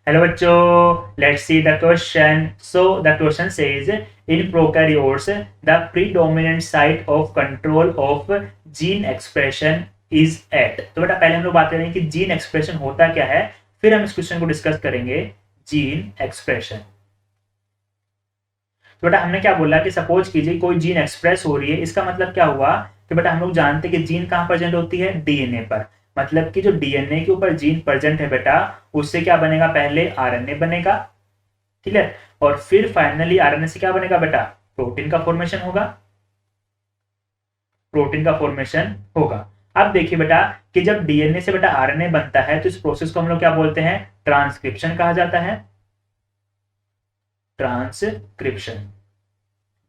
Hello बच्चों, let's see the question. So the question says in prokaryotes the predominant site of control of gene expression is at. तो बेटा पहले हम लोग बात करेंगे कि जीन एक्सप्रेशन होता क्या है, फिर हम इस क्वेश्चन को डिस्कस करेंगे. Gene expression. तो बेटा हमने क्या बोला कि सपोज कीजिए कोई जीन एक्सप्रेस हो रही है, इसका मतलब क्या हुआ कि बेटा हम लोग जानते हैं कि जीन कहाँ प्रेजेंट होती है, डीएनए पर. मतलब कि जो डीएनए के ऊपर जीन प्रेजेंट है बेटा, उससे क्या बनेगा, पहले आरएनए बनेगा. ठीक है. और फिर फाइनली आरएनए से क्या बनेगा बेटा, प्रोटीन का फॉर्मेशन होगा. प्रोटीन का फॉर्मेशन होगा. अब देखिए बेटा कि जब डीएनए से बेटा आरएनए बनता है तो इस प्रोसेस को हम लोग क्या बोलते हैं, ट्रांसक्रिप्शन कहा जाता है. ट्रांसक्रिप्शन.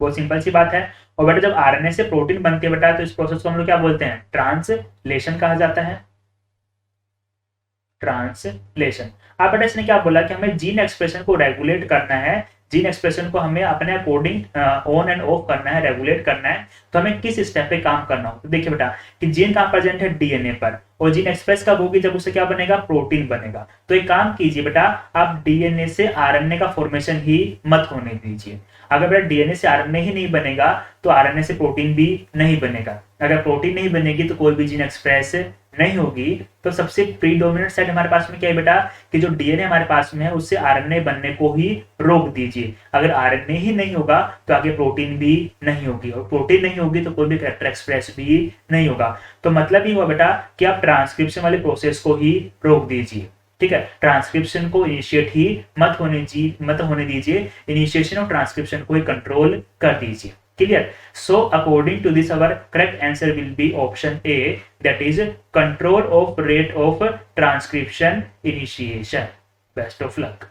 बहुत सिंपल सी बात है. और बेटा जब आरएनए से प्रोटीन बनती है बेटा, तो इस प्रोसेस को हम लोग क्या बोलते हैं, ट्रांसलेशन कहा जाता है. ट्रांसलेशन. अब बेटा इसने क्या बोला कि हमें जीन एक्सप्रेशन को रेगुलेट करना है. जीन एक्सप्रेशन को हमें अपने अकॉर्डिंग ऑन एंड ऑफ करना है, रेगुलेट करना है. तो हमें किस स्टेप पे काम करना हो. तो देखिए बेटा कि जीन कहाँ प्रेजेंट है, डीएनए पर. और जीन एक्सप्रेस कब होगी, जब उससे क्या बनेगा, प्रोटीन बनेगा. तो एक काम कीजिए बेटा, आप डीएनए से आरएनए का फॉर्मेशन ही मत होने दीजिए. अगर बेटा डीएनए से आरएनए ही नहीं बनेगा तो आरएनए से प्रोटीन भी नहीं बनेगा. अगर प्रोटीन नहीं बनेगी तो कोई भी जीन एक्सप्रेस नहीं होगी. तो सबसे प्रीडोमिनेंट साइट हमारे पास में क्या है बेटा कि जो डीएनए हमारे पास में है उससे आरएनए बनने को ही रोक दीजिए. अगर आरएनए ही नहीं होगा तो आगे प्रोटीन भी नहीं होगी, और प्रोटीन नहीं होगी तो कोई भी कैरेक्टर एक्सप्रेस भी नहीं होगा. तो मतलब ये हुआ बेटा कि आप ट्रांसक्रिप्शन वाले प्रोसेस को ही रोक दीजिए. ठीक है. ट्रांसक्रिप्शन को इनिशिएट ही मत होने दीजिए. इनिशिएशन ऑफ ट्रांसक्रिप्शन को ही कंट्रोल कर दीजिए. Clear? So according to this, our correct answer will be option A, that is control of rate of transcription initiation. Best of luck.